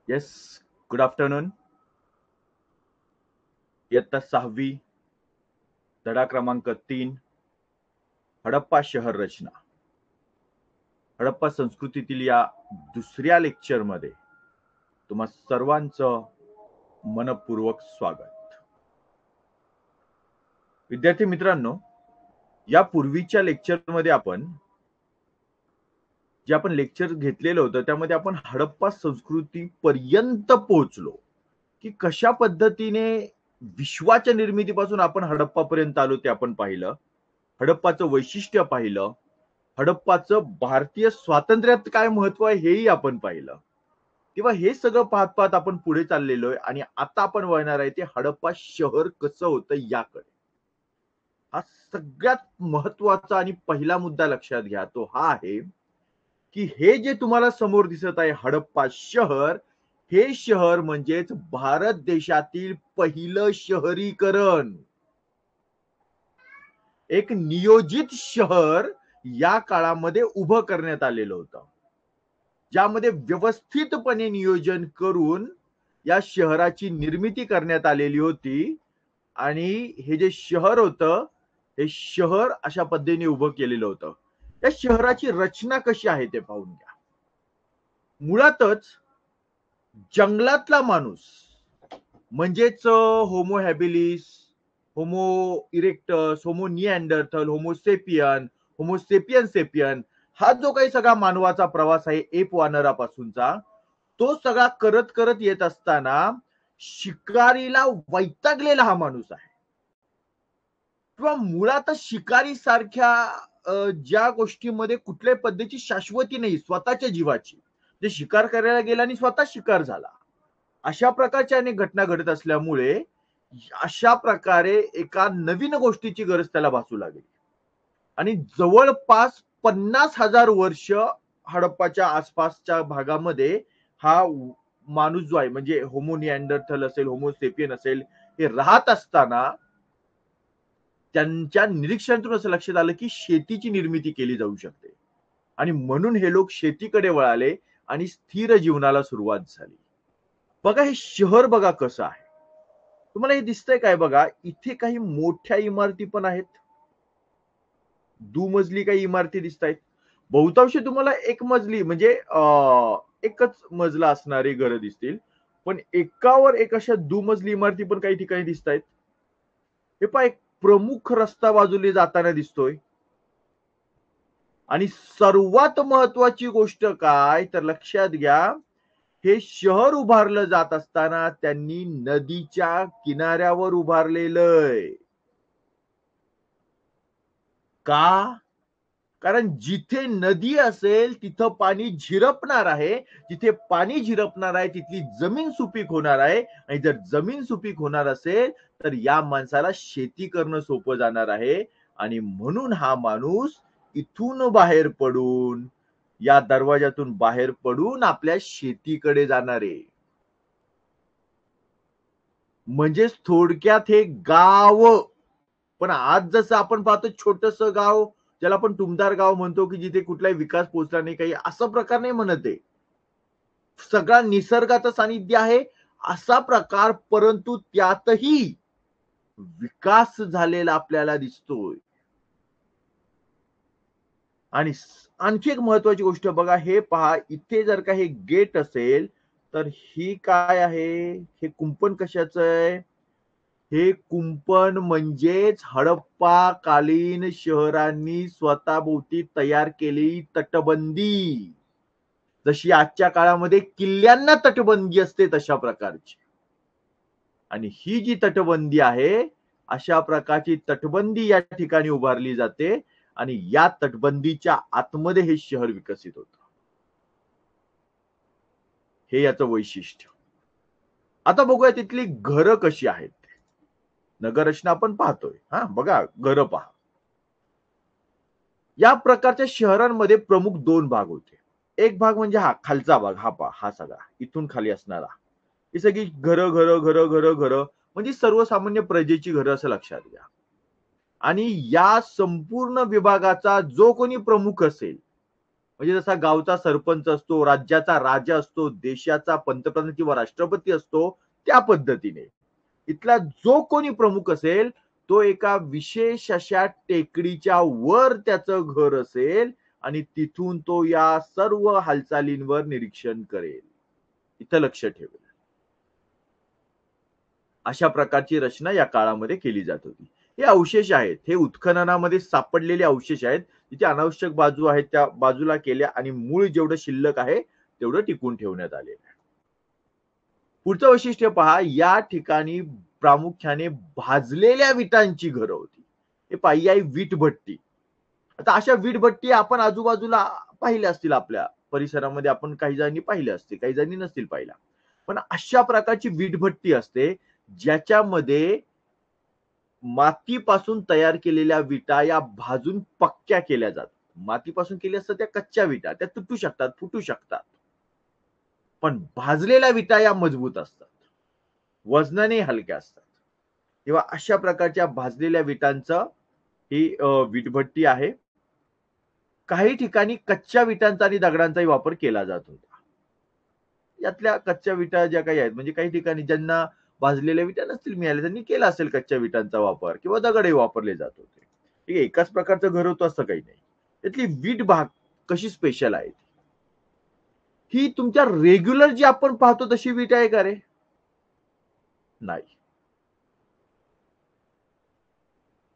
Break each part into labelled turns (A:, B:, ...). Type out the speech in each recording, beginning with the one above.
A: Yes, good afternoon. इयत्ता 6वी, धडा क्रमांक 3, हडप्पा शहर रचना. हडप्पा संस्कृतीतील या दुसऱ्या लेक्चरमध्ये तुम्हा सर्वांचं मनपूर्वक स्वागत. विद्यार्थी मित्रांनो, या पूर्वीच्या लेक्चरमध्ये जे आपण लेक्चर घेतलेलं होतं त्यामध्ये आपण हडप्पा संस्कृती पर्यंत पोहोचलो की कशा पद्धतीने विश्वाच्या निर्मितीपासून आपण हडप्पापर्यंत आलो ते आपण पाहिलं. हडप्पाचं वैशिष्ट्य पाहिलं. हडप्पाचं भारतीय स्वातंत्र्यात काय महत्व आहे हेही आपण पाहिलं. तेव्हा हे सगळं पाहत पाहत आपण पुढे चाललेलो आहे आणि आता आपण वळणार आहे ते हडप्पा शहर कसं होतं याकडे. हा सगळ्यात महत्वाचा आणि पहिला मुद्दा लक्षात घ्या, तो हा आहे की हे जे तुम्हाला समोर दिसत आहे हडप्पा शहर, हे शहर म्हणजेच भारत देशातील पहिलं शहरीकरण. एक नियोजित शहर या काळामध्ये उभं करण्यात आलेलं होतं, ज्यामध्ये व्यवस्थितपणे नियोजन करून या शहराची निर्मिती करण्यात आलेली होती. आणि हे जे शहर होतं, हे शहर अशा पद्धतीने उभं केलेलं होतं. या शहराची रचना कशी आहे ते पाहून घ्या. मुळातच जंगलातला माणूस म्हणजेच Homo habilis, Homo erectus, Homo Neanderthal, Homo sapien, Homo sapien sapien, हा जो काही सगळा मानवाचा प्रवास आहे एप वानरापासूनचा, तो सगळा करत करत येत असताना शिकारीला वैतागलेला हा माणूस आहे. किंवा मुळातच शिकारी सारख्या ज्या गोष्टीमध्ये कुठल्याही पद्धतीची शाश्वती नाही स्वतःच्या जीवाची, जे शिकार करायला गेला आणि स्वतः शिकार झाला, अशा प्रकारच्या अनेक घटना घडत असल्यामुळे अशा प्रकारे एका नवीन गोष्टीची गरज त्याला भासू लागली. आणि जवळपास 50,000 वर्ष हडप्पाच्या आसपासच्या भागामध्ये हा माणूस जो आहे, म्हणजे होमो निअँडरथल असेल, होमो सेपियन असेल, हे राहत असताना त्यांच्या निरीक्षणातून असं लक्षात आलं की शेतीची निर्मिती केली जाऊ शकते आणि म्हणून हे लोक शेतीकडे वळाले आणि स्थिर जीवनाला सुरुवात झाली. बघा हे शहर बघा कसं आहे. तुम्हाला हे दिसतंय काय बघा, इथे काही मोठ्या इमारती पण आहेत, दुमजली काही इमारती दिसत आहेत. बहुतांशी तुम्हाला एक मजली म्हणजे एकच मजला असणारी घरं दिसतील, पण एकावर एक अशा दुमजली इमारती पण काही ठिकाणी दिसत आहेत. हे पहा, एक प्रमुख रस्ता बाजूने जाताना दिसतोय. आणि सर्वात महत्वाची गोष्ट काय तर लक्षात घ्या, हे शहर उभारलं जात असताना त्यांनी नदीच्या किनाऱ्यावर उभारलेलं आहे. का? कारण जिथे नदी असेल तिथं पाणी झिरपणार आहे, जिथे पाणी झिरपणार आहे तिथली जमीन सुपीक होणार आहे, आणि जर जमीन सुपीक होणार असेल तर या माणसाला शेती करणं सोपं जाणार आहे. आणि म्हणून हा माणूस इथून बाहेर पडून, या दरवाजातून बाहेर पडून आपल्या शेतीकडे जाणार आहे. म्हणजेच थोडक्यात हे गाव, पण आज जसं आपण पाहतो छोटस गाव, ज्याला आपण टुमदार गाव म्हणतो, की जिथे कुठलाही विकास पोहोचला नाही, काही असं प्रकार नाही म्हणत आहे. सगळा निसर्गाचं सानिध्य आहे असा प्रकार, परंतु त्यातही विकास झालेला आपल्याला दिसतोय. आणि आणखी एक महत्वाची गोष्ट बघा, हे पहा, इथे जर का हे गेट असेल तर ही काय आहे, हे कुंपण कशाचं आहे? हे कुंपण म्हणजेच हडप्पा कालीन शहरांनी स्वतःभोवती तयार केलेली तटबंदी. जशी आजच्या काळामध्ये किल्ल्यांना तटबंदी असते तशा प्रकारची. आणि ही जी तटबंदी आहे, अशा प्रकारची तटबंदी या ठिकाणी उभारली जाते आणि या तटबंदीच्या आतमध्ये हे शहर विकसित होतं. हे याचं वैशिष्ट्य. आता बघूया तिथली घरं कशी आहेत. नगररचना आपण पाहतोय. बघा घरं पहा. या प्रकारच्या शहरांमध्ये प्रमुख 2 भाग होते. एक भाग म्हणजे हा खालचा भाग, हा पहा, हा सगळा इथून खाली असणारा, ही सगळी घरं घरं घरं घरं घरं म्हणजे सर्वसामान्य प्रजेची घरं असं लक्षात घ्या. आणि या संपूर्ण विभागाचा जो कोणी प्रमुख असेल म्हणजे जसा गावचा सरपंच असतो, राज्याचा राजा असतो, देशाचा पंतप्रधान किंवा राष्ट्रपती असतो, त्या पद्धतीने इथला जो कोणी प्रमुख असेल तो एका विशेष अशा टेकडीच्या वर त्याचं घर असेल आणि तिथून तो या सर्व हालचालींवर निरीक्षण करेल. इथं लक्ष ठेवेल. अशा प्रकारची रचना या काळामध्ये केली जात होती. हे अवशेष आहेत, हे उत्खननामध्ये सापडलेले अवशेष आहेत. तिथे अनावश्यक बाजू आहेत त्या बाजूला केल्या आणि मूळ जेवढं शिल्लक आहे तेवढं टिकून ठेवण्यात आलेलं आहे. पुढचं वैशिष्ट्य पहा, या ठिकाणी प्रामुख्याने भाजलेल्या विटांची घरं होती. हे पायी आहे वीटभट्टी. आता अशा वीटभट्टी आपण आजूबाजूला पाहिल्या असतील, आपल्या परिसरामध्ये आपण काही जणांनी पाहिल्या असतील, काही जणांनी नसतील पाहिल्या. पण अशा प्रकारची वीटभट्टी असते ज्याच्यामध्ये मातीपासून तयार केलेल्या विटा या भाजून पक्क्या केल्या जातात. मातीपासून केल्या असतात त्या कच्च्या विटा, त्या तुटू शकतात, फुटू शकतात. पण भाजलेल्या विटा या मजबूत असतात, वजनाने हलक्या असतात. तेव्हा अशा प्रकारच्या भाजलेल्या विटांचं ही वीटभट्टी आहे. काही ठिकाणी कच्च्या विटांचा आणि दगडांचाही वापर केला जात होता. यातल्या कच्च्या विटा ज्या काही आहेत, म्हणजे काही ठिकाणी ज्यांना भाजलेल्या विटा नसतील मिळाल्या त्यांनी केला असेल कच्च्या विटांचा वापर किंवा दगडही वापरले जात होते. ठीक आहे, एकाच प्रकारचं घर होतं असं काही नाही. त्यातली वीट भाग कशी स्पेशल आहे, ही तुमच्या रेग्युलर जी आपण पाहतो तशी वीट आहे का रे? नाही.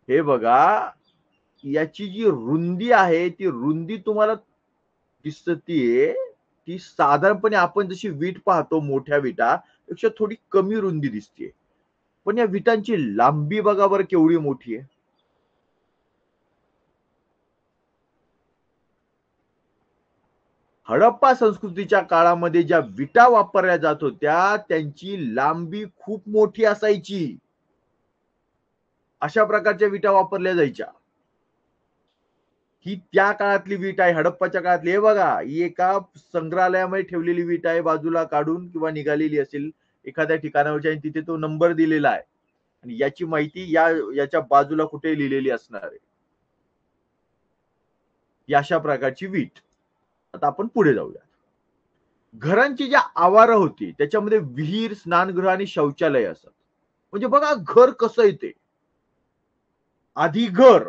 A: हे बघा, याची जी रुंदी आहे ती रुंदी तुम्हाला दिसतीये ती साधारणपणे आपण जशी वीट पाहतो मोठ्या विटा पेक्षा थोडी कमी रुंदी दिसते. पण या विटांची लांबी बघा बरं केवढी मोठी आहे. हडप्पा संस्कृतीच्या काळामध्ये ज्या विटा वापरल्या जात होत्या त्यांची लांबी खूप मोठी असायची. अशा प्रकारच्या विटा वापरल्या जायच्या. ही त्या काळातली वीट आहे, हडप्पाच्या काळातली. हे बघा, ही एका संग्रहालयामध्ये ठेवलेली वीट आहे, बाजूला काढून किंवा निघालेली असेल एखाद्या ठिकाणावरची आणि तिथे तो नंबर दिलेला आहे आणि याची माहिती याच्या बाजूला कुठे लिहिलेली असणार आहे. ही अशा प्रकारची वीट. आता आपण पुढे जाऊया. घरांची ज्या आवारं होती त्याच्यामध्ये विहीर, स्नानगृह आणि शौचालय असत. म्हणजे बघा घर कसं येते. आधी घर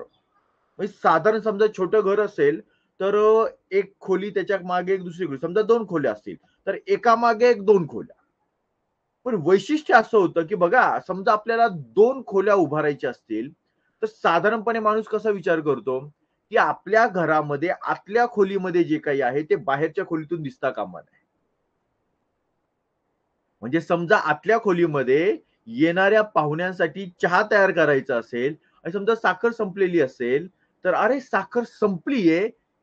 A: म्हणजे साधारण समजा छोटं घर असेल तर एक खोली त्याच्या मागे एक दुसरी खोली, समजा 2 खोल्या असतील तर एका मागे एक 2 खोल्या. पण वैशिष्ट्य असं होतं की बघा, समजा आपल्याला 2 खोल्या उभारायच्या असतील तर साधारणपणे माणूस कसा विचार करतो की आपल्या घरामध्ये आतल्या खोलीमध्ये जे काही आहे ते बाहेरच्या खोलीतून दिसता कामा नये. म्हणजे समजा आतल्या खोलीमध्ये येणाऱ्या पाहुण्यांसाठी चहा तयार करायचा असेल आणि समजा साखर संपलेली असेल तर अरे साखर संपलीये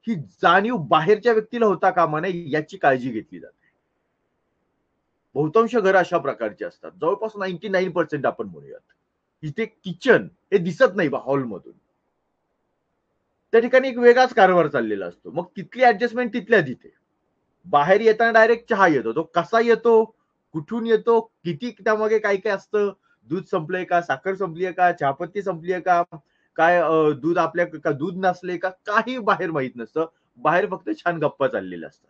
A: ही जाणीव बाहेरच्या व्यक्तीला होता कामा नये याची काळजी घेतली जाते. बहुतांश घरं अशा प्रकारची असतात, जवळपास 99% आपण म्हणूयात. इथे किचन हे दिसत नाही हॉलमधून. त्या ठिकाणी एक वेगळाच कारभार चाललेला असतो. मग तिथली ऍडजस्टमेंट तिथल्या तिथे. बाहेर येताना डायरेक्ट चहा येतो, तो कसा येतो, कुठून येतो, किती त्यामागे काय काय असतं, दूध संपलंय का, साखर संपली आहे का, चहापत्ती संपली आहे का, काय दूध आपल्या का दूध नसले का, काही बाहेर माहित नसतं. बाहेर फक्त छान गप्पा चाललेल्या असतात.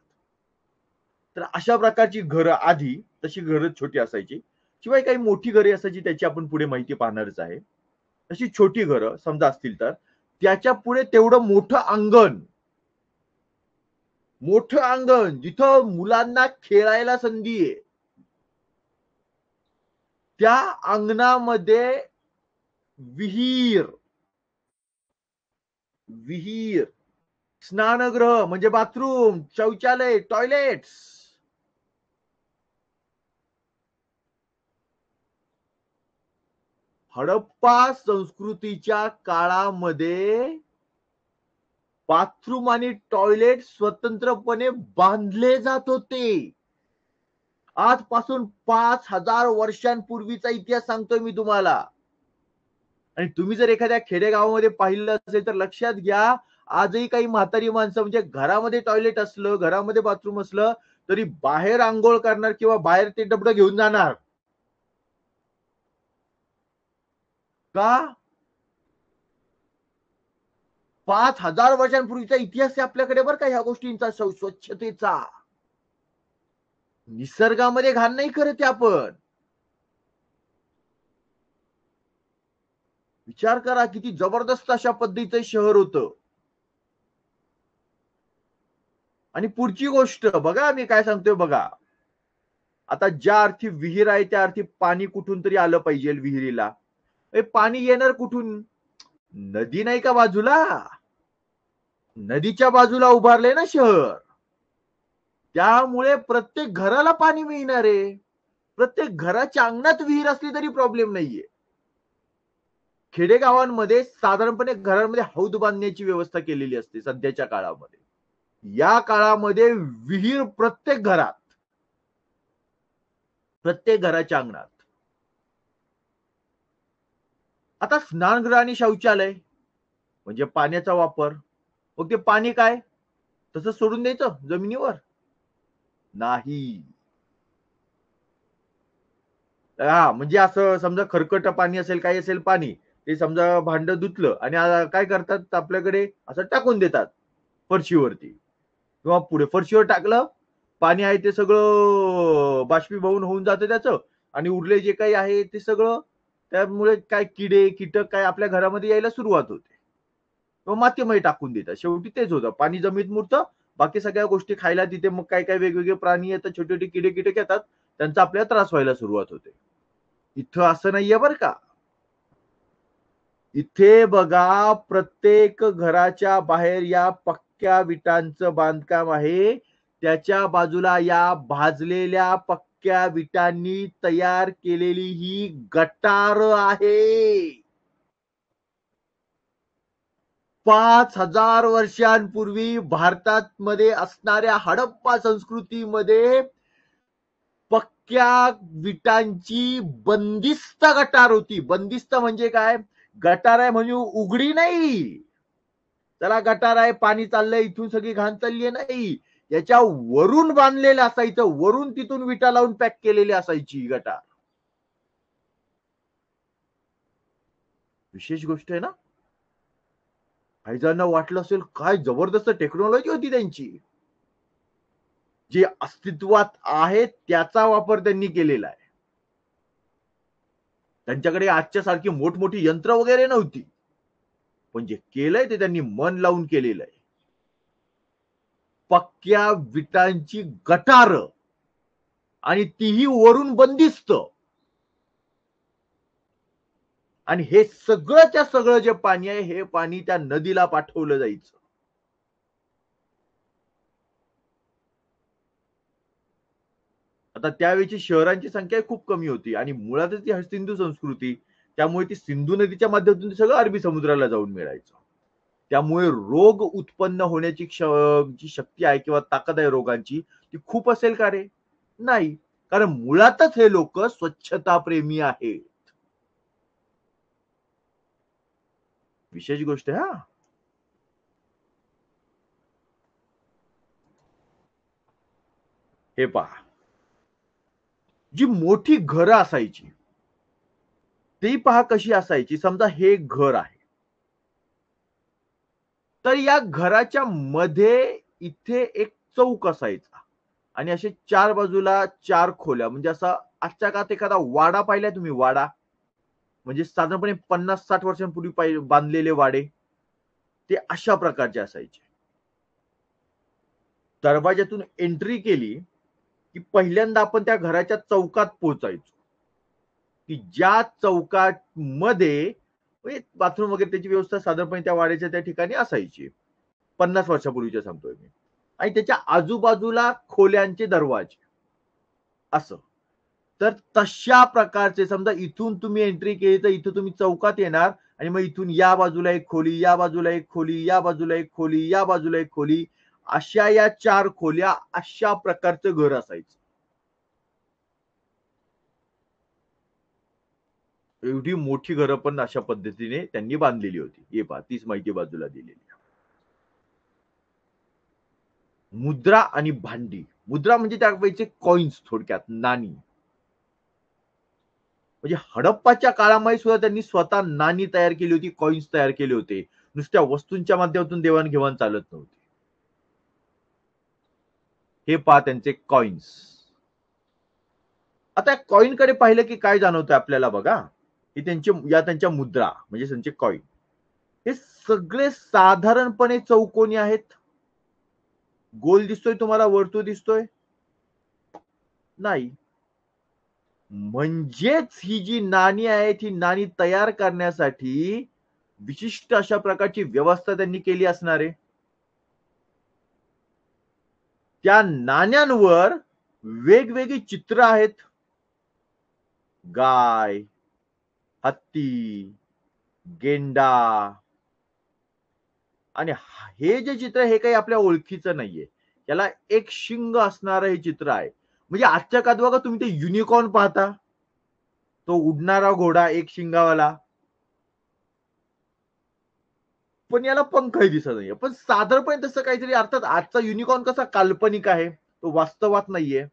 A: तर अशा प्रकारची घरं आधी तशी घरं छोटी असायची. शिवाय काही मोठी घरे असायची त्याची आपण पुढे माहिती पाहणारच आहे. तशी छोटी घरं समजा असतील तर त्याच्या पुढे तेवढं मोठं अंगण जिथं मुलांना खेळायला संधी आहे. त्या अंगणामध्ये विहीर, स्नानगृह म्हणजे बाथरूम, शौचालय, टॉयलेट्स. हडप्पा संस्कृतीच्या काळामध्ये बाथरूम आणि टॉयलेट स्वतंत्रपणे बांधले जात होते. आजपासून 5000 वर्षांपूर्वीचा इतिहास सांगतोय मी तुम्हाला. आणि तुम्ही जर एखाद्या खेडेगावामध्ये पाहिलं असेल तर लक्षात घ्या, आजही काही म्हातारी माणसं म्हणजे घरामध्ये टॉयलेट असलं, घरामध्ये बाथरूम असलं तरी बाहेर अंघोळ करणार किंवा बाहेर ते डबडं घेऊन जाणार. का? 5,000 वर्षांपूर्वीचा इतिहास आहे आपल्याकडे बरं का ह्या गोष्टींचा, स्वच्छतेचा. निसर्गामध्ये घाण नाही करत आपण. विचार करा किती जबरदस्त अशा पद्धतीचं शहर होतं. आणि पुढची गोष्ट बघा, मी काय सांगतोय बघा. आता ज्या अर्थी विहीर आहे त्या अर्थी पाणी कुठून तरी आलं पाहिजे विहिरीला. पाणी येणार कुठून? नदी नाही का बाजूला? नदीच्या बाजूला उभारले ना शहर. त्यामुळे प्रत्येक घराला पाणी मिळणार आहे. प्रत्येक घराच्या अंगणात विहीर असली तरी प्रॉब्लेम नाहीये. खेडेगावांमध्ये साधारणपणे घरांमध्ये हौद बांधण्याची व्यवस्था केलेली असते सध्याच्या काळामध्ये. या काळामध्ये विहीर प्रत्येक घरात, प्रत्येक घराच्या अंगणात. आता स्नानगृह आणि शौचालय म्हणजे पाण्याचा वापर. मग ते पाणी काय तसं सोडून द्यायचं जमिनीवर? नाही. हा म्हणजे असं समजा खरकट पाणी असेल, काही असेल पाणी, ते समजा भांड धुतलं आणि काय करतात आपल्याकडे असं टाकून देतात फरशीवरती किंवा पुढे. फरशीवर टाकलं पाणी आहे ते सगळं बाष्पीभवन होऊन जातं त्याचं, आणि उरले जे काही आहे ते सगळं, त्यामुळे काय किडे कीटक काय आपल्या घरामध्ये यायला सुरुवात होते किंवा मातीमध्ये टाकून देतात. शेवटी तेच होतं, पाणी जमिनीत मुरतं, बाकी सगळ्या गोष्टी खायला तिथे मग काय काय वेगवेगळे प्राणी येतात, छोटे छोटे किडे कीटक येतात, त्यांचा आपल्याला त्रास व्हायला सुरुवात होते. इथं असं नाहीये बरं का. इथे बघा प्रत्येक घराच्या बाहेर या पक्क्या विटांचं बांधकाम आहे, त्याच्या बाजूला या भाजलेल्या पक्क्या विटांनी तयार केलेली ही गटार आहे. 5,000 वर्षांपूर्वी भारतात मध्ये असणाऱ्या हडप्पा संस्कृतीमध्ये पक्क्या विटांची बंदिस्त गटार होती. बंदिस्त म्हणजे काय? गटार आहे म्हणजे उघडी नाही. त्याला गटार आहे, पाणी चाललंय, इथून सगळी घाण चालली नाही. याच्या वरून बांधलेलं असायचं, वरून तिथून विटा लावून पॅक केलेली असायची गटार. विशेष गोष्ट आहे ना. काही जणांना वाटलं असेल काय जबरदस्त टेक्नॉलॉजी होती त्यांची. जे अस्तित्वात आहे त्याचा वापर त्यांनी केलेला आहे. त्यांच्याकडे आजच्या सारखी मोठमोठी यंत्र वगैरे नव्हती, पण जे केलंय ते त्यांनी मन लावून केलेलं आहे. पक्क्या विटांची गटार, आणि तीही वरून बंदिस्त. आणि हे सगळंच्या सगळं जे पाणी आहे हे पाणी त्या नदीला पाठवलं जायचं. आता त्यावेळची शहरांची संख्या खूप कमी होती आणि मुळातच ती सिंधू संस्कृती, त्यामुळे ती सिंधू नदीच्या माध्यमातून सगळं अरबी समुद्राला जाऊन मिळायचं. त्यामुळे रोग उत्पन्न होण्याची जी शक्ती आहे किंवा ताकद आहे रोगांची ती खूप असेल का रे? नाही, कारण मुळातच हे लोक स्वच्छता प्रेमी आहेत. विशेष गोष्ट आहे हा. हे पहा, जी मोठी घरं असायची ती पहा कशी असायची. समजा हे घर आहे, तर या घराच्या मध्ये इथे एक चौक असायचा आणि असे चार बाजूला चार खोल्या, म्हणजे असा आजच्या काळात एखादा वाडा पाहिलाय तुम्ही? वाडा म्हणजे साधारणपणे 50-60 वर्षांपूर्वी बांधलेले वाडे, ते अशा प्रकारचे असायचे. दरवाजातून एंट्री केली की पहिल्यांदा आपण त्या घराच्या चौकात पोहोचायचो, की ज्या चौकात मध्ये बाथरूम वगैरे त्याची व्यवस्था साधारणपणे त्या वाड्याच्या त्या ठिकाणी असायची. 50 वर्षापूर्वीच्या सांगतोय मी. आणि त्याच्या आजूबाजूला खोल्यांचे दरवाजे असं. तर तशा प्रकारचे समजा इथून तुम्ही एंट्री केली तर इथं तुम्ही चौकात येणार आणि मग इथून या बाजूला एक खोली, या बाजूला एक खोली, या बाजूला एक खोली, या बाजूला एक खोली, अशा या चार खोल्या, अशा प्रकारचं घर असायचं. एवढी मोठी घरं पण अशा पद्धतीने त्यांनी बांधलेली होती. हे पहा, तीच माहिती बाजूला दिलेली. मुद्रा आणि भांडी. मुद्रा म्हणजे त्यापैकी कॉइन्स, थोडक्यात नाणी. म्हणजे हडप्पाच्या काळामध्ये सुद्धा त्यांनी स्वतः नाणी तयार केली होती, कॉइन्स तयार केले होते. नुसत्या वस्तूंच्या माध्यमातून देवाणघेवाण चालत नव्हती. हे पहा त्यांचे कॉइन्स. आता कॉइन कडे पाहिलं की काय जाणवतं आपल्याला बघा, ही त्यांच्या मुद्रा म्हणजे त्यांचे कॉइन हे सगळे साधारणपणे चौकोनी आहेत. गोल दिसतोय तुम्हाला, वर्तुळ दिसतोय? नाही. म्हणजेच ही जी नाणी आहेत, ही नाणी तयार करण्यासाठी विशिष्ट अशा प्रकारची व्यवस्था त्यांनी केली असणार आहे. त्या नाण्यांवर वेगवेगळी चित्र आहेत. गाय, हत्ती, गेंडा. आणि हे जे चित्र हे काही आपल्या ओळखीचं नाहीये. याला एक शिंग असणारं हे चित्र आहे. म्हणजे आजच्या काळात बघा तुम्ही ते युनिकॉर्न पाहता, तो उडणारा घोडा एक शिंगावाला, पण याला पंखही दिसत नाहीये. पण साधारणपणे तसं काहीतरी, अर्थात आजचा युनिकॉर्न कसा काल्पनिक आहे, तो वास्तवात नाहीये.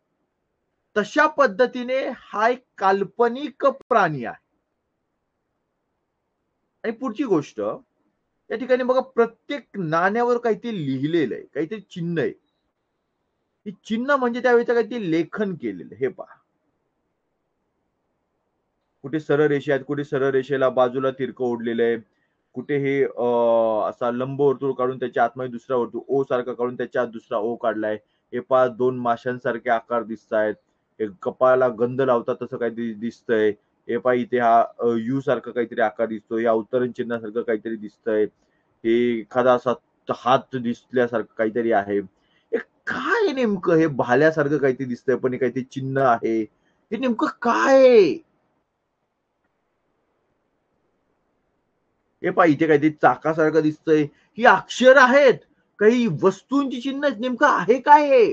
A: तशा पद्धतीने हा एक काल्पनिक प्राणी आहे. आणि पुढची गोष्ट, या ठिकाणी बघा प्रत्येक नाण्यावर काहीतरी लिहिलेलं आहे, काहीतरी चिन्ह आहे. ही चिन्ह म्हणजे त्यावेळेचं काहीतरी लेखन केलेलं. हे पहा, कुठे सरळ रेषा आहेत, कुठे सरळ रेषेला बाजूला तिरकं ओढलेलं आहे, कुठे हे असा लंबवर्तुळ काढून त्याच्या आतमध्ये दुसरा वर्तुळ ओ सारखा काढून त्याच्या आत दुसरा ओ काढलाय. हे पहा, दोन माशांसारखे आकार दिसतायत. एक कपाळाला गंध लावतात तसं काहीतरी दिसतंय. हे पहा, इथे हा यू सारखा काहीतरी आकार दिसतोय, या अवतरण चिन्हासारखं काहीतरी दिसतंय. हे एखादा असा हात दिसल्यासारखं काहीतरी आहे. हे काय नेमकं, हे भाल्यासारखं काहीतरी दिसतंय, पण हे काहीतरी चिन्ह आहे. हे नेमकं काय आहे? हे पहा, इथे काहीतरी चाकासारखं दिसतंय. ही अक्षर आहेत, काही वस्तूंची चिन्ह आहेत. नेमकं आहे काय हे?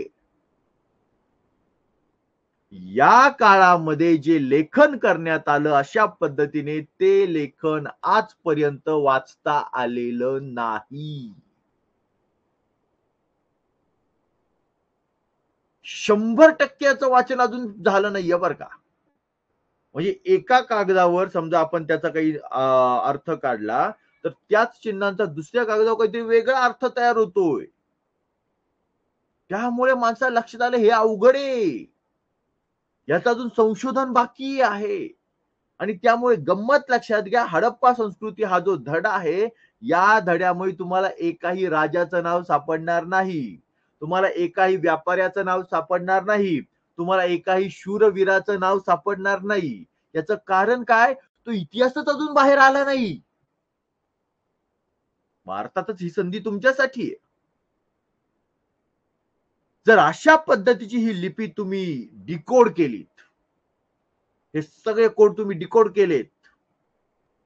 A: या काळामध्ये जे लेखन करण्यात आलं, अशा पद्धतीने ते लेखन आजपर्यंत वाचता आलेलं नाही. 100% वाचन अजून झालं नाहीये बरं का. म्हणजे एका कागदावर समजा आपण त्याचा काही अर्थ काढला, तर त्याच चिन्हांचा दुसऱ्या कागदावर काहीतरी वेगळा अर्थ तयार होतोय. त्यामुळे माणसाला लक्षात आलं हे अवघड आहे. याचं अजून संशोधन बाकी आहे. आणि त्यामुळे गंमत लक्षात घ्या, हडप्पा संस्कृती हा जो धडा आहे, या धड्यामुळे तुम्हाला एकाही राजाचं नाव सापडणार नाही. तुम्हाला एकाही व्यापाऱ्याचं नाव सापडणार नाही. तुम्हाला एकाही शूरवीराचं नाव सापडणार नाही. याचं कारण काय? तो इतिहासच अजून बाहेर आला नाही. भारतातच ही संधी तुमच्यासाठी आहे. जर अशा पद्धतीची ही लिपी तुम्ही डिकोड केलीत, हे सगळे कोड तुम्ही डिकोड केलेत,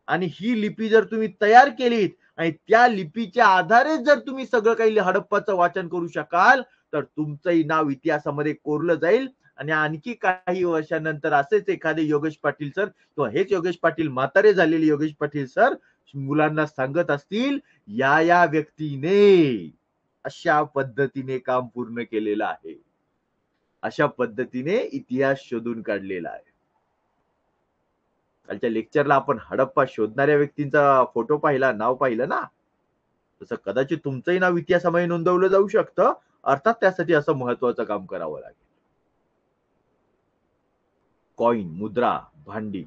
A: आणि ही लिपी जर तुम्ही तयार केलीत आणि त्या लिपीच्या आधारे जर तुम्ही सगळं काही हडप्पाचं वाचन करू शकाल, तर तुमचंही नाव इतिहासामध्ये कोरलं जाईल. आणि आणखी काही वर्षानंतर असेच एखादे योगेश पाटील सर किंवा हेच योगेश पाटील, म्हातारे झालेले योगेश पाटील सर मुलांना सांगत असतील, या व्यक्तीने अशा पद्धतीने काम पूर्ण केलेलं आहे, अशा पद्धतीने इतिहास शोधून काढलेला आहे. कालच्या लेक्चरला आपण हडप्पा शोधणाऱ्या व्यक्तींचा फोटो पाहिला, नाव पाहिलं ना, तसं कदाचित तुमचंही नाव इतिहासामध्ये नोंदवलं जाऊ शकतं. अर्थात त्यासाठी असं महत्वाचं काम करावं लागेल. कॉइन, मुद्रा, भांडी,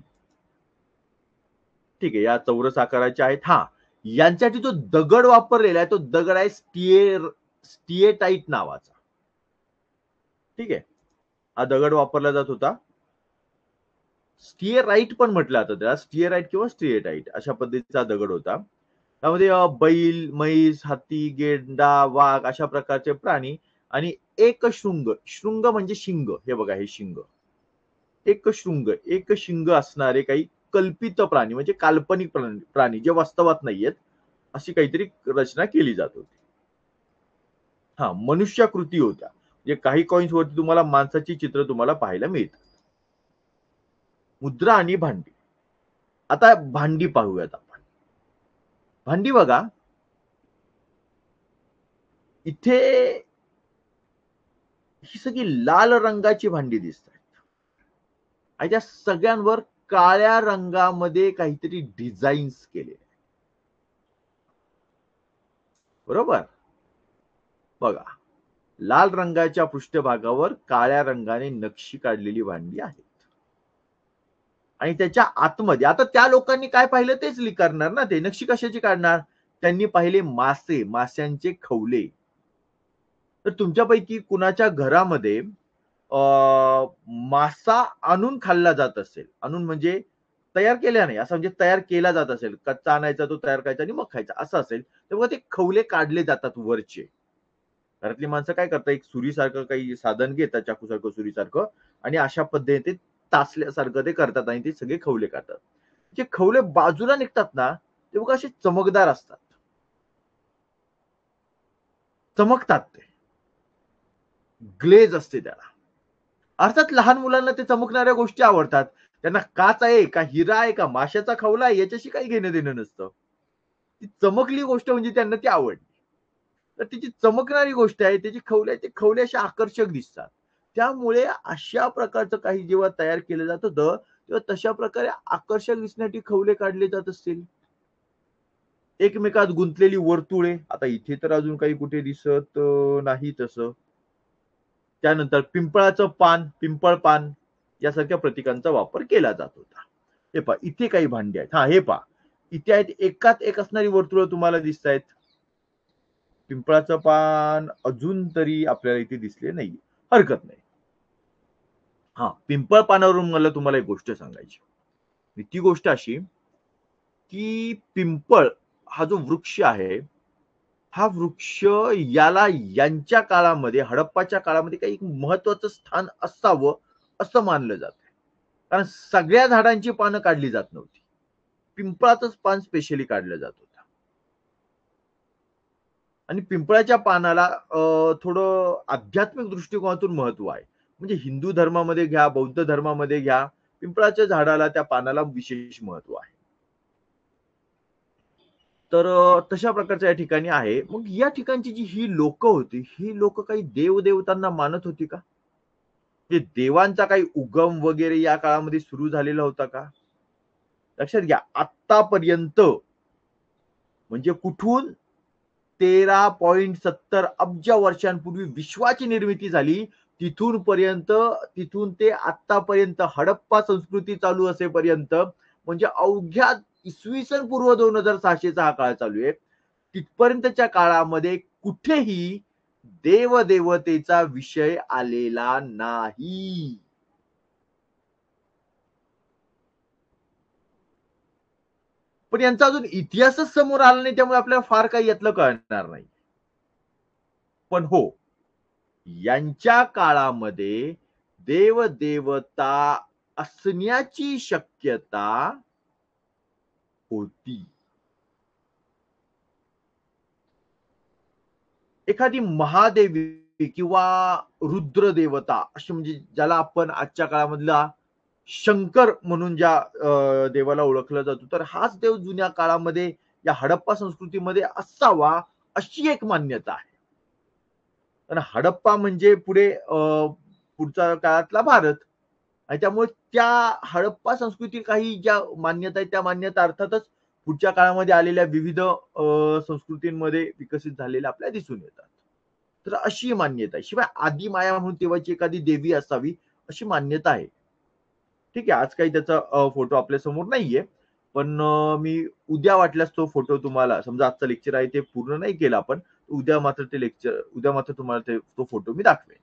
A: ठीक आहे, या चौरस आकाराच्या आहेत. हा, यांच्यासाठी जो दगड वापरलेला आहे, तो दगड आहे स्टिएटाईट नावाचा. ठीक आहे, हा दगड वापरला जात होता. स्टिएराईट पण म्हटलं जातं त्याला, स्टिएराईट किंवा स्टिएटाईट अशा पद्धतीचा दगड होता. त्यामध्ये बैल, म्हैस, हत्ती, गेंडा, वाघ अशा प्रकारचे प्राणी आणि एक शृंग. शृंग म्हणजे शिंग. हे बघा, हे शिंग. एक शिंग असणारे काही कल्पित प्राणी, म्हणजे काल्पनिक प्राणी जे वास्तवात नाहीयेत, अशी काहीतरी रचना केली जात होती. हा, मनुष्याकृती होत्या. म्हणजे काही कॉइन्स वरती तुम्हाला माणसाची चित्र तुम्हाला पाहायला मिळतात. मुद्रा आणि भांडी. आता भांडी पाहूयात आपण. भांडी बघा, इथे ही सगळी लाल रंगाची भांडी दिसतात आणि त्या सगळ्यांवर काळ्या रंगामध्ये काहीतरी डिझाईन्स केले. बरोबर. बघा, लाल रंगाच्या पृष्ठभागावर काळ्या रंगाने नक्षी काढलेली भांडी आहेत. आणि त्याच्या आतमध्ये आता त्या लोकांनी काय पाहिलं तेच करणार ना, ते नक्षी कशाची काढणार? त्यांनी पाहिले मासे, माशांचे खवले. तर तुमच्यापैकी कुणाच्या घरामध्ये मासा आणून खाल्ला जात असेल, आणून म्हणजे तयार केल्या नाही, असं म्हणजे तयार केला जात असेल, कच्चा आणायचा, तो तयार करायचा आणि मग खायचा असं असेल, तेव्हा ते खवले काढले जातात वरचे. घरातली माणसं काय करतात, एक सुरीसारखं काही साधन घेतात, चाकूसारखं, सुरीसारखं आणि अशा पद्धतीने तासल्यासारखं ते करतात आणि ते सगळे खवले काढतात. जे खवले बाजूला निघतात ना, ते बघा असे चमकदार असतात. चमकतात ते. ग्लेज असते त्याला. अर्थात लहान मुलांना ते चमकणाऱ्या गोष्टी आवडतात. त्यांना काच आहे, का हिरा आहे, का माशाचा खवला आहे याच्याशी काही घेणं-देणं नसतं. ती चमकली गोष्ट म्हणजे त्यांना ती आवडली. तर ती चमकणारी गोष्ट आहे, त्याची खवले ते खवले असे आकर्षक दिसतात. त्यामुळे अशा प्रकारचं काही जेव्हा तयार केलं जात होतं, तेव्हा तशा प्रकारे आकर्षक दिसण्यासाठी खवले काढले जात असतील. एकमेकात गुंतलेली वर्तुळे, आता इथे तर अजून काही कुठे दिसत नाही तसं. त्यानंतर पिंपळाचं पान, पिंपळ पान यासारख्या प्रतीकांचा वापर केला जात होता. हे पहा इथे काही भांडी आहेत. हां, हे पहा. इथे आहेत एकात एक असणारी वर्तुळं तुम्हाला दिसतायत. पिंपळाचं पान अजून तरी आपल्याला इथे दिसले नाही. हरकत नाही. हां, पिंपळ पानावरून मला तुम्हाला एक गोष्ट सांगायची. ती गोष्ट अशी, की पिंपळ हा जो वृक्ष आहे, हा वृक्ष याला यांच्या काळामध्ये, हडप्पाच्या काळामध्ये काही महत्वाचं स्थान असावं, असं मानलं जातं. कारण सगळ्या झाडांची पानं काढली जात नव्हती. पिंपळाचंच पान स्पेशली काढलं जात होतं. आणि पिंपळाच्या पानाला थोडं आध्यात्मिक दृष्टिकोनातून महत्व आहे. म्हणजे हिंदू धर्मामध्ये घ्या, बौद्ध धर्मामध्ये घ्या, पिंपळाच्या झाडाला, त्या पानाला विशेष महत्व आहे. तर तशा प्रकारच्या या ठिकाणी आहे. मग या ठिकाणची जी ही लोकं होती, ही लोकं काही देव-देवतांना मानत होती का? म्हणजे देवांचा काही उगम वगैरे या काळामध्ये सुरू झालेला होता का? लक्षात घ्या, आत्तापर्यंत म्हणजे कुठून 13.70 अब्ज वर्षांपूर्वी विश्वाची निर्मिती झाली. तिथून पर्यंत तिथून ते आत्तापर्यंत हडप्पा संस्कृती चालू असेपर्यंत म्हणजे अवघ्या इसवी सन पूर्व 2600 चा हा काळ चालू आहे. तिथपर्यंतच्या काळामध्ये कुठेही देवदेवतेचा विषय आलेला नाही. पण यांचा अजून इतिहासच समोर आला नाही त्यामुळे आपल्याला फार काही यातलं कळणार नाही. पण हो, यांच्या काळामध्ये देवदेवता असण्याची शक्यता होती. एखादी महादेवी किंवा रुद्र देवता अशी म्हणजे ज्याला आपण आजच्या काळामधला शंकर म्हणून ज्या देवाला ओळखलं जातो, तर हाच देव जुन्या काळामध्ये या हडप्पा संस्कृतीमध्ये असावा अशी एक मान्यता आहे. पण हडप्पा म्हणजे पुढे पुढच्या काळातला भारत. आणि त्यामुळे त्या हडप्पा संस्कृती काही ज्या मान्यता आहेत, त्या मान्यता अर्थातच पुढच्या काळामध्ये आलेल्या विविध संस्कृतींमध्ये विकसित झालेल्या आपल्याला दिसून येतात. तर अशी मान्यता आहे. शिवाय आदिमाया म्हणून तेव्हाची एखादी देवी असावी, अशी मान्यता आहे. ठीक आहे, आज काही त्याचा फोटो आपल्यासमोर नाहीये. पण मी उद्या वाटल्यास तो फोटो तुम्हाला समजा आजचं लेक्चर आहे ते पूर्ण नाही केलं आपण. उद्या मात्र तुम्हाला तो फोटो मी दाखवेन.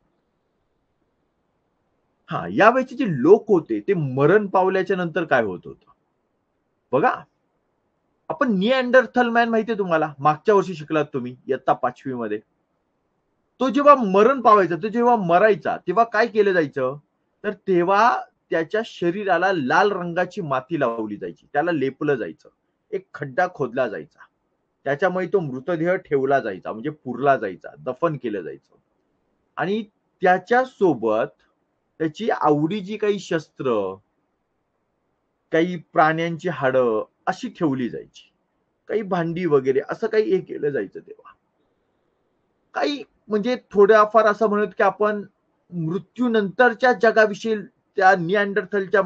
A: हां, यावेळचे जे लोक होते, ते मरण पावल्याच्या नंतर काय होत होतं? बघा, आपण निअँडरथल मॅन माहिती आहे तुम्हाला? मागच्या वर्षी शिकलात तुम्ही इयत्ता 5वी मध्ये. तो जेव्हा मरण पावायचा, तो जेव्हा मरायचा, तेव्हा काय केलं जायचं? तर तेव्हा त्याच्या शरीराला लाल रंगाची माती लावली जायची. त्याला लेपलं जायचं. एक खड्डा खोदला जायचा. त्याच्यामुळे तो मृतदेह ठेवला जायचा, म्हणजे पुरला जायचा, दफन केलं जायचं. आणि त्याच्यासोबत त्याची आवडीची काही शस्त्र, काही प्राण्यांची हाडं अशी ठेवली जायची. काही भांडी वगैरे असं काही हे केलं जायचं तेव्हा. काही म्हणजे थोड्याफार असं म्हणूयात की आपण मृत्यूनंतरच्या जगाविषयी त्या निअँडरथलच्या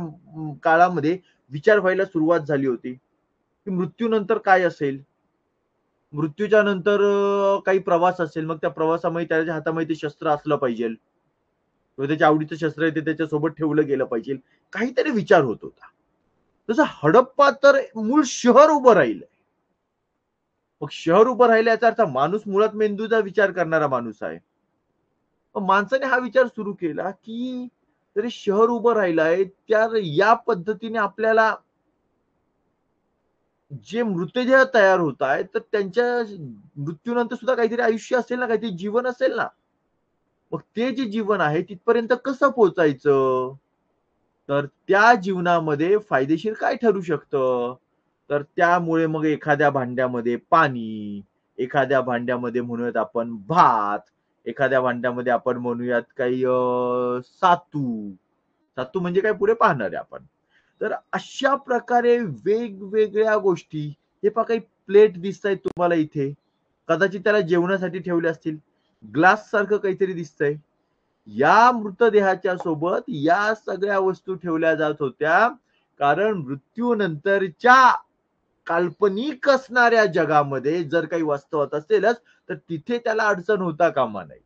A: काळामध्ये विचार व्हायला सुरुवात झाली होती, की मृत्यूनंतर काय असेल? मृत्यूच्या नंतर काही प्रवास असेल, मग त्या प्रवासामध्ये त्याच्या हातामध्ये ते शस्त्र असलं पाहिजे किंवा त्याच्या आवडीचं शस्त्र आहे ते त्याच्यासोबत ठेवलं गेलं पाहिजे. काहीतरी विचार होत होता. तसं हडप्पा तर मूळ शहर उभं राहिलं. मग शहर उभं राहिलं याचा अर्थ माणूस मुळात मेंदूचा विचार करणारा माणूस आहे. मग माणसाने हा विचार सुरू केला, की जरी शहर उभं राहिलंय, त्या या पद्धतीने आपल्याला जे मृतदेह तयार होत आहेत, तर त्यांच्या मृत्यूनंतर सुद्धा काहीतरी आयुष्य असेल ना, काहीतरी जीवन असेल ना. मग ते जे जीवन आहे तिथपर्यंत कसं पोहोचायचं? तर त्या जीवनामध्ये फायदेशीर काय ठरू शकतं? तर त्यामुळे मग एखाद्या भांड्यामध्ये पाणी, एखाद्या भांड्यामध्ये म्हणूयात आपण भात, एखाद्या भांड्यामध्ये आपण म्हणूयात काही सातू. सातू म्हणजे काय पुढे पाहणार आहे आपण. तर अशा प्रकारे वेगवेगळ्या गोष्टी, हे पहा काही प्लेट दिसतायत तुम्हाला इथे. कदाचित त्याला जेवणासाठी ठेवले असतील. ग्लास सारखं काहीतरी दिसतंय. या मृतदेहाच्या सोबत या सगळ्या वस्तू ठेवल्या जात होत्या. कारण मृत्यूनंतरच्या काल्पनिक असणाऱ्या जगामध्ये जर काही वास्तवात असेलच, तर तिथे त्याला अडचण होता कामा नये.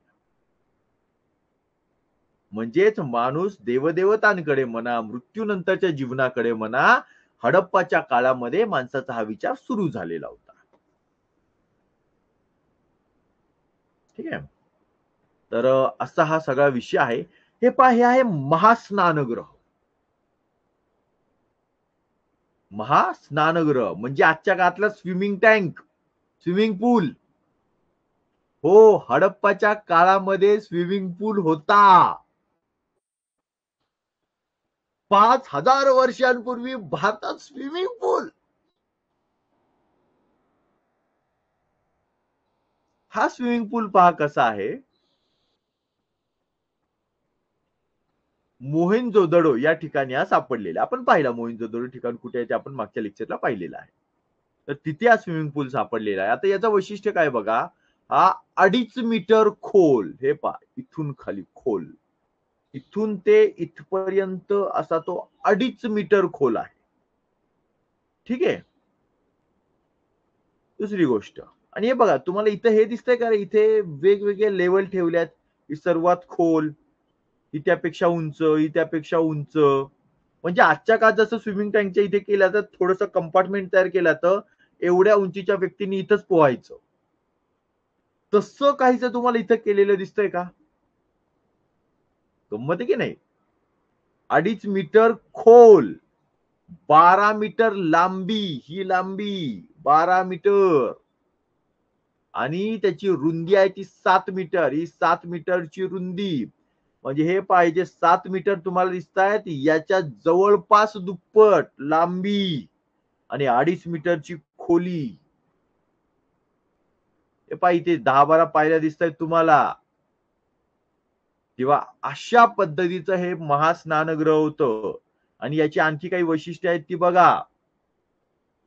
A: म्हणजेच माणूस देवदेवतांकडे म्हणा, मृत्यूनंतरच्या जीवनाकडे म्हणा, हडप्पाच्या काळामध्ये माणसाचा हा विचार सुरू झालेला होता. ठीक आहे. तर असा हा सगळा विषय आहे. हे पहा, हे आहे महास्नानगृह. महास्नानगृह म्हणजे आजच्या काळातला स्विमिंग टँक, स्विमिंग पूल. हो, हडप्पाच्या काळामध्ये स्विमिंग पूल होता. 5,000 वर्षांपूर्वी भारतात स्विमिंग पूल. हा स्विमिंग पूल पहा कसा आहे. मोहेंजोदडो या ठिकाणी हा सापडलेला. आपण पाहिला मोहेंजोदडो ठिकाण कुठे आहे ते आपण मागच्या लेक्चरला पाहिलेलं आहे. तर तिथे हा स्विमिंग पूल सापडलेला आहे. आता याचं वैशिष्ट्य काय बघा. हा 2.5 मीटर खोल. हे पहा, इथून खाली खोल. इथून ते इथपर्यंत असा तो 2.5 मीटर खोल आहे. ठीक आहे. दुसरी गोष्ट, आणि हे बघा तुम्हाला इथं हे दिसतंय का, इथे वेगवेगळे लेवल ठेवल्यात. ही सर्वात खोल, ही त्यापेक्षा उंच, ही त्यापेक्षा उंच. म्हणजे आजच्या काळात जसं स्विमिंग टँकच्या इथे केलं तर थोडंसं कंपार्टमेंट तयार केलं तर एवढ्या उंचीच्या व्यक्तींनी इथंच पोहायचं. तसं काहीच तुम्हाला इथं केलेलं दिसतंय का? गंमत आहे की नाही. 2.5 मीटर खोल, 12 मीटर लांबी, ही लांबी 12 मीटर, आणि त्याची रुंदी आहे ती 7 मीटर, ही 7 मीटरची रुंदी. म्हणजे हे पाहिजे 7 मीटर तुम्हाला दिसत आहेत, याच्या जवळपास दुप्पट लांबी आणि 2.5 मीटरची खोली. हे पहा इथे 10-12 पायऱ्या दिसत आहेत तुम्हाला. तेव्हा अशा पद्धतीचं हे महास्नानगृह होतं. आणि याची आणखी काही वैशिष्ट्ये आहेत ती बघा.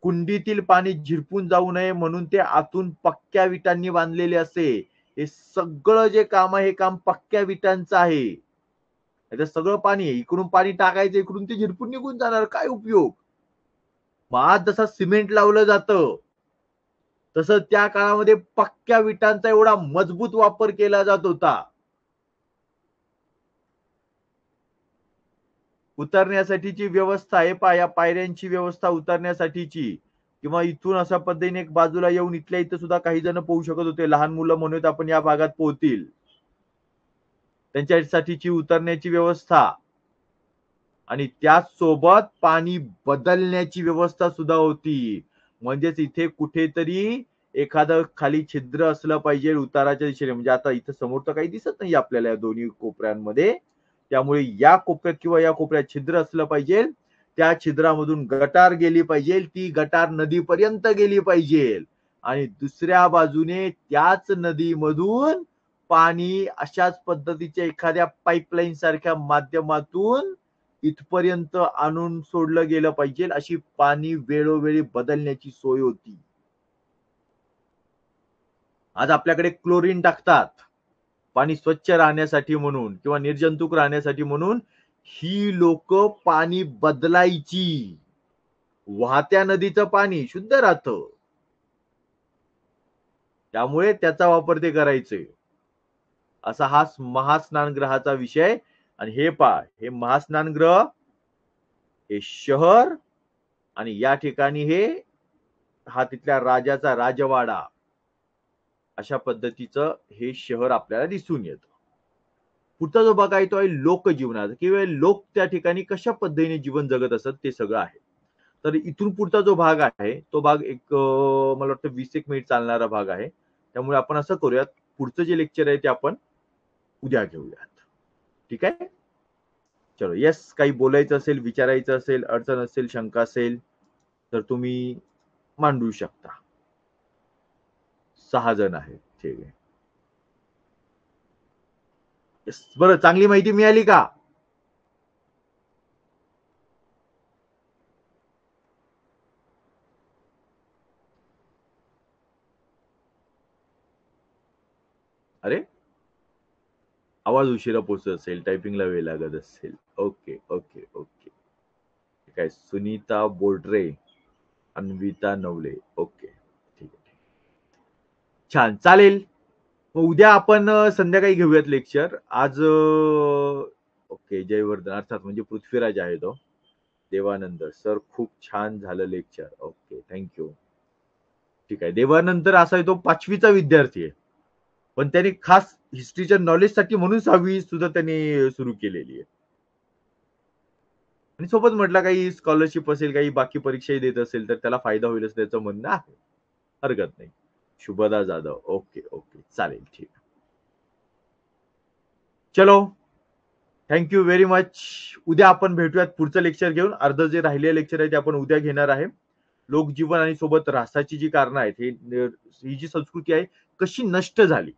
A: कुंडीतील पाणी झिरपून जाऊ नये म्हणून ते आतून पक्क्या विटांनी बांधलेले असे. हे सगळं जे काम आहे हे काम पक्क्या विटांचं आहे. याचं सगळं पाणी आहे, इकडून पाणी टाकायचं, इकडून ते झिरपून निघून जाणार, काय उपयोग. मग आज जसं सिमेंट लावलं जातं तसं त्या काळामध्ये पक्क्या विटांचा एवढा मजबूत वापर केला जात होता. उतरण्यासाठीची व्यवस्था आहे पहा, या पायऱ्यांची व्यवस्था उतरण्यासाठीची, किंवा इथून अशा पद्धतीने एक बाजूला येऊन इथल्या इथं सुद्धा काही जण पोहू शकत होते. लहान मुलं म्हणून आपण या भागात पोहतील, त्यांच्यासाठीची उतरण्याची व्यवस्था. आणि त्याचसोबत पाणी बदलण्याची व्यवस्था सुद्धा होती. म्हणजेच इथे कुठेतरी एखादं खाली छिद्र असलं पाहिजे उताराच्या दिशेने. म्हणजे आता इथं समोर तर काही दिसत नाही आपल्याला या दोन्ही कोपऱ्यांमध्ये. त्यामुळे या कोपऱ्यात किंवा या कोपऱ्यात छिद्र असलं पाहिजे. त्या छिद्रामधून गटार गेली पाहिजे, ती गटार नदीपर्यंत गेली पाहिजे. आणि दुसऱ्या बाजूने त्याच नदीमधून पाणी अशाच पद्धतीच्या एखाद्या पाईपलाईन सारख्या माध्यमातून इथपर्यंत आणून सोडलं गेलं पाहिजे, अशी पाणी वेळोवेळी बदलण्याची सोय होती. आज आपल्याकडे क्लोरीन टाकतात पाणी स्वच्छ राहण्यासाठी म्हणून किंवा निर्जंतुक राहण्यासाठी म्हणून. ही लोक पाणी बदलायची. वाहत्या नदीचं पाणी शुद्ध राहतं. त्यामुळे त्याचा वापर ते करायचे. असा हा महास्नान ग्रहाचा विषय. आणि हे पहा, हे महास्नान ग्रह, हे शहर, आणि या ठिकाणी हा तिथल्या राजाचा राजवाडा, अशा पद्धतीचं हे शहर आपल्याला दिसून येतं. पुढचा जो भाग आहे तो आहे लोकजीवनाचा, किंवा लोक त्या ठिकाणी कशा पद्धतीने जीवन जगत असत ते सगळं आहे. तर इथून पुढचा जो भाग आहे तो भाग एक मला वाटतं 20 मिनिट चालणारा भाग आहे. त्यामुळे आपण असं करूयात, पुढचं जे लेक्चर आहे ते आपण उद्या घेऊयात. ठीक आहे. चलो, येस, काही बोलायचं असेल, विचारायचं असेल, अडचण असेल, शंका असेल तर तुम्ही मांडू शकता. 6 जण आहेत. ठीक आहे. बरं, चांगली माहिती मिळाली का? अरे, आवाज उशिरा पोहोचत असेल, टायपिंगला वेळ लागत असेल. Okay okay okay. ठीक आहे. सुनीता बोर्डरे, अन्विता नवले. ओके, ठीक आहे. छान, चालेल. मग उद्या आपण संध्याकाळी घेऊयात लेक्चर. आज ओके, जयवर्धन अर्थात म्हणजे पृथ्वीराज आहे तो. देवानंद सर, खूप छान झालं लेक्चर. Okay, thank you. ठीक आहे. देवानंतर असा आहे, तो 5वीचा विद्यार्थी आहे, पण त्याने खास हिस्ट्रीच्या नॉलेजसाठी म्हणून 6वी सुद्धा त्यांनी सुरू केलेली आहे. आणि सोबत म्हटलं काही स्कॉलरशिप असेल, काही बाकी परीक्षाही देत असेल तर त्याला फायदा होईल असं त्याचं म्हणणं आहे. हरकत नाही. शुभदा जाधव. ओके ओके, चालेल, ठीक. चलो, थँक्यू व्हेरी मच. उद्या आपण भेटूयात पुढचं लेक्चर घेऊन. अर्ध जे राहिलेलं लेक्चर आहे ते आपण उद्या घेणार आहे. लोकजीवन आणि सोबत ऱ्हासाची जी कारणं आहेत, ही जी संस्कृती आहे कशी नष्ट झाली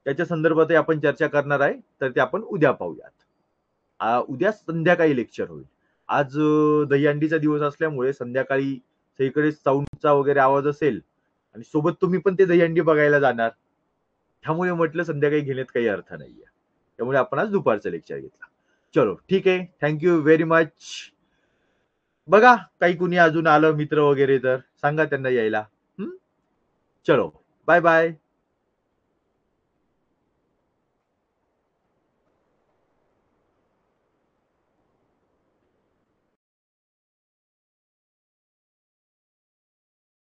A: त्याच्या संदर्भातही आपण चर्चा करणार आहे. तर ते आपण उद्या पाहूयात. उद्या संध्याकाळी लेक्चर होईल. आज दहीहंडीचा दिवस असल्यामुळे संध्याकाळी सगळीकडे साऊंडचा वगैरे आवाज असेल, आणि सोबत तुम्ही पण ते दहीहंडी बघायला जाणार. त्यामुळे म्हटलं संध्याकाळी घेण्यात काही अर्थ नाहीये. त्यामुळे आपण आज दुपारचं लेक्चर घेतलं. चलो, ठीक आहे. Thank you very much. बघा, काही कुणी अजून आलं मित्र वगैरे तर सांगा त्यांना यायला. चलो, बाय बाय.